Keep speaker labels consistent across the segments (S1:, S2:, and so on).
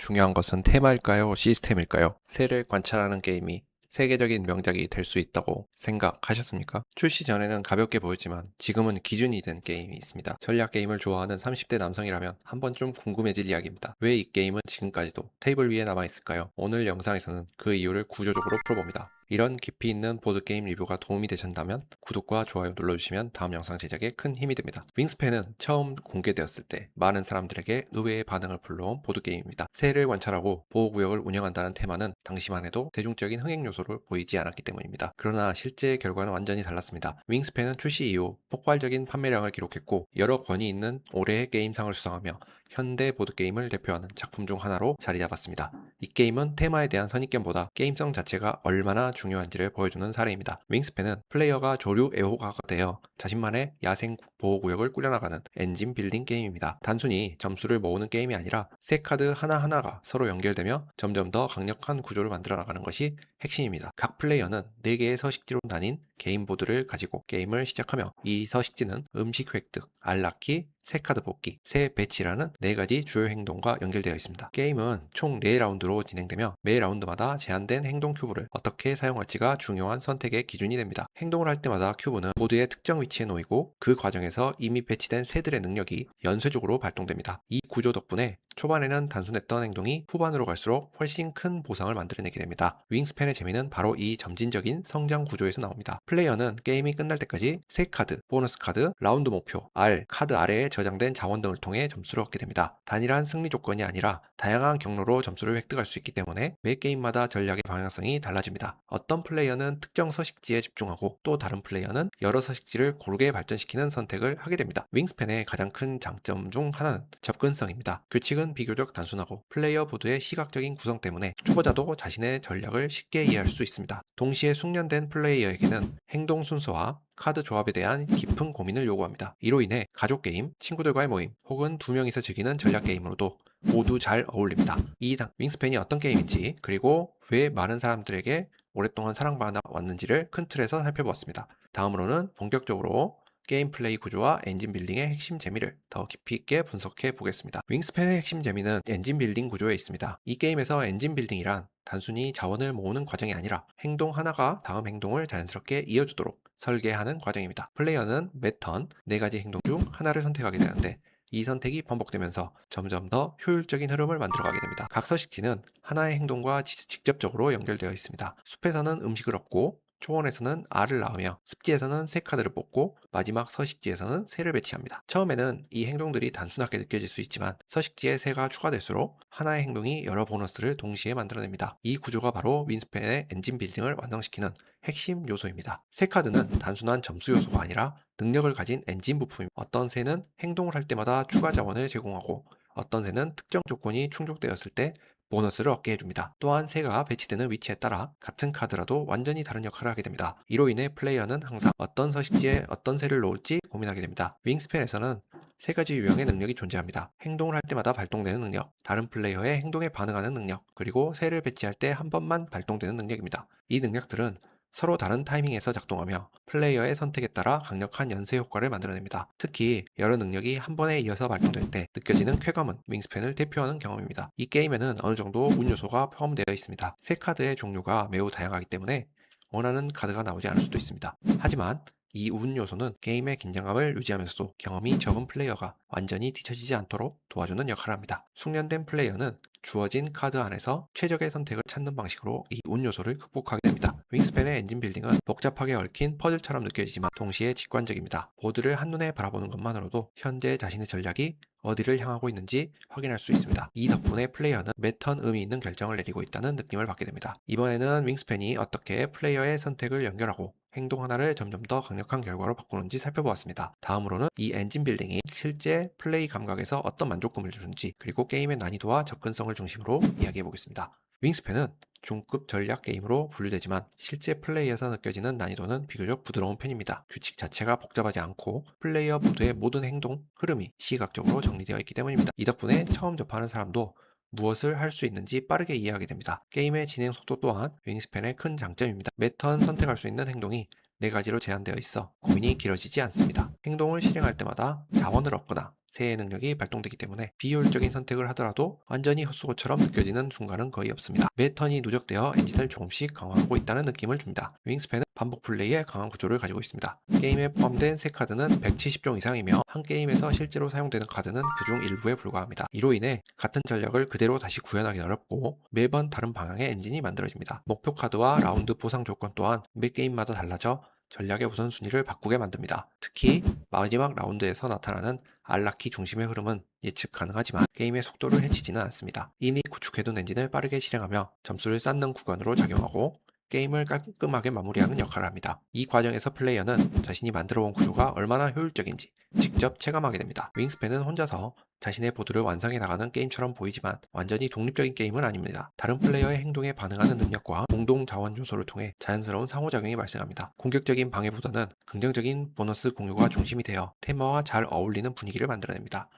S1: 중요한 것은 테마일까요? 시스템일까요? 새를 관찰하는 게임이 세계적인 명작이 될 수 있다고 생각하셨습니까? 출시 전에는 가볍게 보였지만 지금은 기준이 된 게임이 있습니다. 전략 게임을 좋아하는 30대 남성이라면 한 번쯤 궁금해질 이야기입니다. 왜 이 게임은 지금까지도 테이블 위에 남아있을까요? 오늘 영상에서는 그 이유를 구조적으로 풀어봅니다. 이런 깊이 있는 보드게임 리뷰가 도움이 되셨다면 구독과 좋아요 눌러주시면 다음 영상 제작에 큰 힘이 됩니다. 윙스팬은 처음 공개되었을 때 많은 사람들에게 의외의 반응을 불러온 보드게임입니다. 새를 관찰하고 보호구역을 운영한다는 테마는 당시만 해도 대중적인 흥행 요소를 보이지 않았기 때문입니다. 그러나 실제 결과는 완전히 달랐습니다. 윙스팬은 출시 이후 폭발적인 판매량을 기록했고 여러 권위 있는 올해의 게임상을 수상하며 현대 보드게임을 대표하는 작품 중 하나로 자리 잡았습니다. 이 게임은 테마에 대한 선입견보다 게임성 자체가 얼마나 중요한지를 보여주는 사례입니다. 윙스팬은 플레이어가 조류 애호가가 되어 자신만의 야생 보호구역을 꾸려나가는 엔진 빌딩 게임입니다. 단순히 점수를 모으는 게임이 아니라 새 카드 하나하나가 서로 연결되며 점점 더 강력한 구조를 만들어 나가는 것이 핵심입니다. 각 플레이어는 4개의 서식지로 나뉜 개인 보드를 가지고 게임을 시작하며 이 서식지는 음식 획득, 알라키, 새 카드 뽑기, 새 배치라는 4가지 주요 행동과 연결되어 있습니다. 게임은 총 4라운드로 진행되며 매 라운드마다 제한된 행동 큐브를 어떻게 사용할지가 중요한 선택의 기준이 됩니다. 행동을 할 때마다 큐브는 보드의 특정 위치에 놓이고 그 과정에서 이미 배치된 새들의 능력이 연쇄적으로 발동됩니다. 이 구조 덕분에 초반에는 단순했던 행동이 후반으로 갈수록 훨씬 큰 보상을 만들어내게 됩니다. 윙스팬의 재미는 바로 이 점진적인 성장 구조에서 나옵니다. 플레이어는 게임이 끝날 때까지 새 카드, 보너스 카드, 라운드 목표, 카드 아래에 저장된 자원 등을 통해 점수를 얻게 됩니다. 단일한 승리 조건이 아니라 다양한 경로로 점수를 획득할 수 있기 때문에 매 게임마다 전략의 방향성이 달라집니다. 어떤 플레이어는 특정 서식지에 집중하고 또 다른 플레이어는 여러 서식지를 고르게 발전시키는 선택을 하게 됩니다. 윙스팬의 가장 큰 장점 중 하나는 접근성입니다. 규칙은 비교적 단순하고 플레이어 보드의 시각적인 구성 때문에 초보자도 자신의 전략을 쉽게 이해할 수 있습니다. 동시에 숙련된 플레이어에게는 행동 순서와 카드 조합에 대한 깊은 고민을 요구합니다. 이로 인해 가족 게임, 친구들과의 모임, 혹은 2명이서 즐기는 전략 게임으로도 모두 잘 어울립니다. 이 윙스팬이 어떤 게임인지, 그리고 왜 많은 사람들에게 오랫동안 사랑받아 왔는지를 큰 틀에서 살펴보았습니다. 다음으로는 본격적으로 게임 플레이 구조와 엔진 빌딩의 핵심 재미를 더 깊이 있게 분석해 보겠습니다. 윙스팬의 핵심 재미는 엔진 빌딩 구조에 있습니다. 이 게임에서 엔진 빌딩이란 단순히 자원을 모으는 과정이 아니라 행동 하나가 다음 행동을 자연스럽게 이어주도록 설계하는 과정입니다. 플레이어는 매 턴 4가지 행동 중 하나를 선택하게 되는데 이 선택이 반복되면서 점점 더 효율적인 흐름을 만들어가게 됩니다. 각 서식지는 하나의 행동과 직접적으로 연결되어 있습니다. 숲에서는 음식을 얻고 초원에서는 알을 낳으며 습지에서는 새 카드를 뽑고 마지막 서식지에서는 새를 배치합니다. 처음에는 이 행동들이 단순하게 느껴질 수 있지만 서식지에 새가 추가될수록 하나의 행동이 여러 보너스를 동시에 만들어냅니다. 이 구조가 바로 윈스팬의 엔진 빌딩을 완성시키는 핵심 요소입니다. 새 카드는 단순한 점수 요소가 아니라 능력을 가진 엔진 부품입니다. 어떤 새는 행동을 할 때마다 추가 자원을 제공하고 어떤 새는 특정 조건이 충족되었을 때 보너스를 얻게 해줍니다. 또한 새가 배치되는 위치에 따라 같은 카드라도 완전히 다른 역할을 하게 됩니다. 이로 인해 플레이어는 항상 어떤 서식지에 어떤 새를 놓을지 고민하게 됩니다. 윙스팬에서는 3가지 유형의 능력이 존재합니다. 행동을 할 때마다 발동되는 능력, 다른 플레이어의 행동에 반응하는 능력, 그리고 새를 배치할 때 한 번만 발동되는 능력입니다. 이 능력들은 서로 다른 타이밍에서 작동하며 플레이어의 선택에 따라 강력한 연쇄 효과를 만들어냅니다. 특히 여러 능력이 한 번에 이어서 발동될 때 느껴지는 쾌감은 윙스팬을 대표하는 경험입니다. 이 게임에는 어느 정도 운 요소가 포함되어 있습니다. 새 카드의 종류가 매우 다양하기 때문에 원하는 카드가 나오지 않을 수도 있습니다. 하지만 이 운 요소는 게임의 긴장감을 유지하면서도 경험이 적은 플레이어가 완전히 뒤처지지 않도록 도와주는 역할을 합니다. 숙련된 플레이어는 주어진 카드 안에서 최적의 선택을 찾는 방식으로 이 운 요소를 극복하게 됩니다. 윙스팬의 엔진 빌딩은 복잡하게 얽힌 퍼즐처럼 느껴지지만 동시에 직관적입니다. 보드를 한눈에 바라보는 것만으로도 현재 자신의 전략이 어디를 향하고 있는지 확인할 수 있습니다. 이 덕분에 플레이어는 매 턴 의미 있는 결정을 내리고 있다는 느낌을 받게 됩니다. 이번에는 윙스팬이 어떻게 플레이어의 선택을 연결하고 행동 하나를 점점 더 강력한 결과로 바꾸는지 살펴보았습니다. 다음으로는 이 엔진 빌딩이 실제 플레이 감각에서 어떤 만족감을 주는지, 그리고 게임의 난이도와 접근성을 중심으로 이야기해 보겠습니다. 윙스팬은 중급 전략 게임으로 분류되지만 실제 플레이에서 느껴지는 난이도는 비교적 부드러운 편입니다. 규칙 자체가 복잡하지 않고 플레이어 모두의 모든 행동, 흐름이 시각적으로 정리되어 있기 때문입니다. 이 덕분에 처음 접하는 사람도 무엇을 할 수 있는지 빠르게 이해하게 됩니다. 게임의 진행 속도 또한 윙스팬의 큰 장점입니다. 매 턴 선택할 수 있는 행동이 4가지로 제한되어 있어 고민이 길어지지 않습니다. 행동을 실행할 때마다 자원을 얻거나 새의 능력이 발동되기 때문에 비효율적인 선택을 하더라도 완전히 헛수고처럼 느껴지는 순간은 거의 없습니다. 매 턴이 누적되어 엔진을 조금씩 강화하고 있다는 느낌을 줍니다. 윙스팬은 반복 플레이에 강한 구조를 가지고 있습니다. 게임에 포함된 새 카드는 170종 이상이며 한 게임에서 실제로 사용되는 카드는 그중 일부에 불과합니다. 이로 인해 같은 전략을 그대로 다시 구현하기는 어렵고 매번 다른 방향의 엔진이 만들어집니다. 목표 카드와 라운드 보상 조건 또한 매 게임마다 달라져 전략의 우선순위를 바꾸게 만듭니다. 특히 마지막 라운드에서 나타나는 알라키 중심의 흐름은 예측 가능하지만 게임의 속도를 해치지는 않습니다. 이미 구축해둔 엔진을 빠르게 실행하며 점수를 쌓는 구간으로 작용하고 게임을 깔끔하게 마무리하는 역할을 합니다. 이 과정에서 플레이어는 자신이 만들어온 구조가 얼마나 효율적인지 직접 체감하게 됩니다. 윙스팬은 혼자서 자신의 보드를 완성해 나가는 게임처럼 보이지만 완전히 독립적인 게임은 아닙니다. 다른 플레이어의 행동에 반응하는 능력과 공동 자원 요소를 통해 자연스러운 상호작용이 발생합니다. 공격적인 방해보다는 긍정적인 보너스 공유가 중심이 되어 테마와 잘 어울리는 분위기를 만들어냅니다.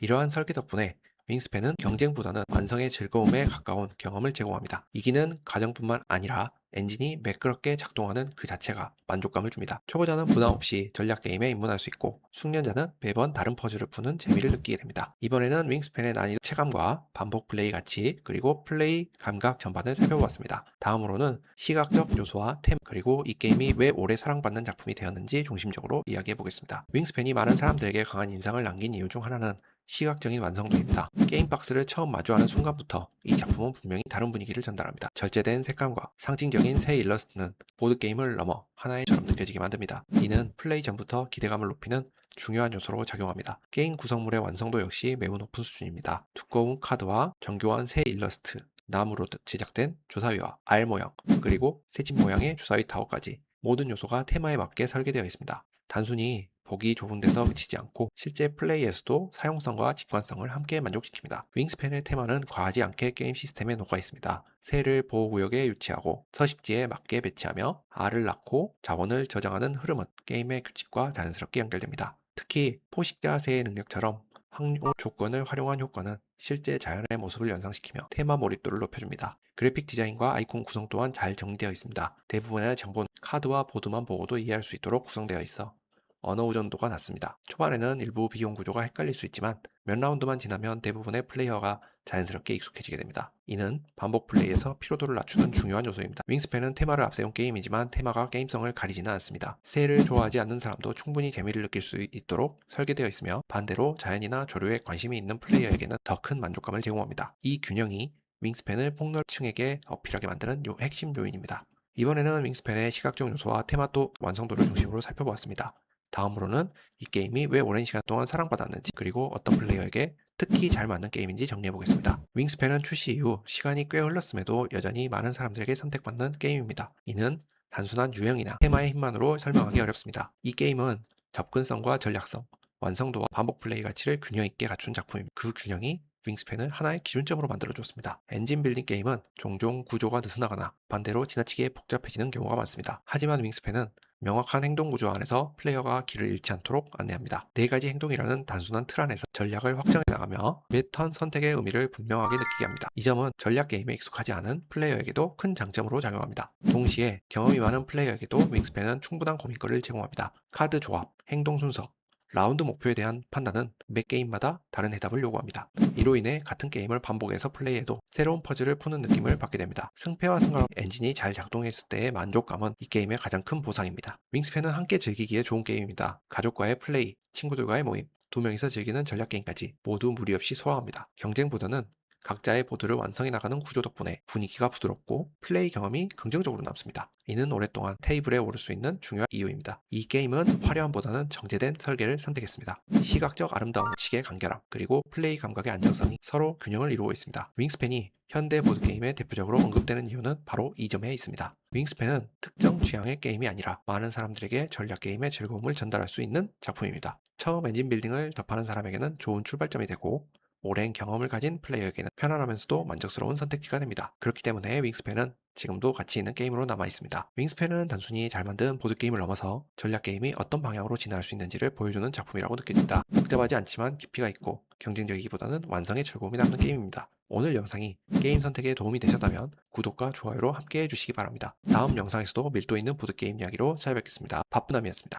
S1: 이러한 설계 덕분에 윙스팬은 경쟁보다는 완성의 즐거움에 가까운 경험을 제공합니다. 이기는 과정뿐만 아니라 엔진이 매끄럽게 작동하는 그 자체가 만족감을 줍니다. 초보자는 부담 없이 전략 게임에 입문할 수 있고 숙련자는 매번 다른 퍼즐을 푸는 재미를 느끼게 됩니다. 이번에는 윙스팬의 난이도 체감과 반복 플레이 가치 그리고 플레이 감각 전반을 살펴보았습니다. 다음으로는 시각적 요소와 템 그리고 이 게임이 왜 오래 사랑받는 작품이 되었는지 중심적으로 이야기해 보겠습니다. 윙스팬이 많은 사람들에게 강한 인상을 남긴 이유 중 하나는 시각적인 완성도입니다. 게임 박스를 처음 마주하는 순간부터 이 작품은 분명히 다른 분위기를 전달합니다. 절제된 색감과 상징적인 새 일러스트는 보드게임을 넘어 하나의처럼 느껴지게 만듭니다. 이는 플레이 전부터 기대감을 높이는 중요한 요소로 작용합니다. 게임 구성물의 완성도 역시 매우 높은 수준입니다. 두꺼운 카드와 정교한 새 일러스트, 나무로 제작된 주사위와 알 모양, 그리고 새집 모양의 주사위 타워까지 모든 요소가 테마에 맞게 설계되어 있습니다. 단순히 보기 좋은 데서 그치지 않고 실제 플레이에서도 사용성과 직관성을 함께 만족시킵니다. 윙스팬의 테마는 과하지 않게 게임 시스템에 녹아 있습니다. 새를 보호구역에 유치하고 서식지에 맞게 배치하며 알을 낳고 자원을 저장하는 흐름은 게임의 규칙과 자연스럽게 연결됩니다. 특히 포식자 새의 능력처럼 확률 조건을 활용한 효과는 실제 자연의 모습을 연상시키며 테마 몰입도를 높여줍니다. 그래픽 디자인과 아이콘 구성 또한 잘 정리되어 있습니다. 대부분의 정보는 카드와 보드만 보고도 이해할 수 있도록 구성되어 있어 언어 의존도가 낮습니다. 초반에는 일부 비용 구조가 헷갈릴 수 있지만 몇 라운드만 지나면 대부분의 플레이어가 자연스럽게 익숙해지게 됩니다. 이는 반복 플레이에서 피로도를 낮추는 중요한 요소입니다. 윙스팬은 테마를 앞세운 게임이지만 테마가 게임성을 가리지는 않습니다. 새를 좋아하지 않는 사람도 충분히 재미를 느낄 수 있도록 설계되어 있으며 반대로 자연이나 조류에 관심이 있는 플레이어에게는 더 큰 만족감을 제공합니다. 이 균형이 윙스팬을 폭넓층에게 어필하게 만드는 핵심 요인입니다. 이번에는 윙스팬의 시각적 요소와 테마 또 완성도를 중심으로 살펴보았습니다. 다음으로는 이 게임이 왜 오랜 시간 동안 사랑받았는지 그리고 어떤 플레이어에게 특히 잘 맞는 게임인지 정리해보겠습니다. 윙스팬은 출시 이후 시간이 꽤 흘렀음에도 여전히 많은 사람들에게 선택받는 게임입니다. 이는 단순한 유형이나 테마의 힘만으로 설명하기 어렵습니다. 이 게임은 접근성과 전략성, 완성도와 반복 플레이 가치를 균형 있게 갖춘 작품입니다. 그 균형이 윙스팬을 하나의 기준점으로 만들어줬습니다. 엔진 빌딩 게임은 종종 구조가 느슨하거나 반대로 지나치게 복잡해지는 경우가 많습니다. 하지만 윙스팬은 명확한 행동 구조 안에서 플레이어가 길을 잃지 않도록 안내합니다. 네 가지 행동이라는 단순한 틀 안에서 전략을 확장해 나가며 매 턴 선택의 의미를 분명하게 느끼게 합니다. 이 점은 전략 게임에 익숙하지 않은 플레이어에게도 큰 장점으로 작용합니다. 동시에 경험이 많은 플레이어에게도 윙스팬은 충분한 고민거리를 제공합니다. 카드 조합, 행동 순서, 라운드 목표에 대한 판단은 매 게임마다 다른 해답을 요구합니다. 이로 인해 같은 게임을 반복해서 플레이해도 새로운 퍼즐을 푸는 느낌을 받게 됩니다. 승패와 상관없이 엔진이 잘 작동했을 때의 만족감은 이 게임의 가장 큰 보상입니다. 윙스팬은 함께 즐기기에 좋은 게임입니다. 가족과의 플레이, 친구들과의 모임, 두 명이서 즐기는 전략 게임까지 모두 무리 없이 소화합니다. 경쟁보다는 각자의 보드를 완성해 나가는 구조 덕분에 분위기가 부드럽고 플레이 경험이 긍정적으로 남습니다. 이는 오랫동안 테이블에 오를 수 있는 중요한 이유입니다. 이 게임은 화려함보다는 정제된 설계를 선택했습니다. 시각적 아름다움, 식의 간결함, 그리고 플레이 감각의 안정성이 서로 균형을 이루고 있습니다. 윙스팬이 현대 보드게임에 대표적으로 언급되는 이유는 바로 이 점에 있습니다. 윙스팬은 특정 취향의 게임이 아니라 많은 사람들에게 전략 게임의 즐거움을 전달할 수 있는 작품입니다. 처음 엔진 빌딩을 접하는 사람에게는 좋은 출발점이 되고 오랜 경험을 가진 플레이어에게는 편안하면서도 만족스러운 선택지가 됩니다. 그렇기 때문에 윙스팬은 지금도 가치 있는 게임으로 남아 있습니다. 윙스팬은 단순히 잘 만든 보드게임을 넘어서 전략 게임이 어떤 방향으로 진화할 수 있는지를 보여주는 작품이라고 느껴집니다. 복잡하지 않지만 깊이가 있고 경쟁적이기보다는 완성의 즐거움이 남는 게임입니다. 오늘 영상이 게임 선택에 도움이 되셨다면 구독과 좋아요로 함께 해주시기 바랍니다. 다음 영상에서도 밀도 있는 보드게임 이야기로 찾아뵙겠습니다. 바쁘남이었습니다.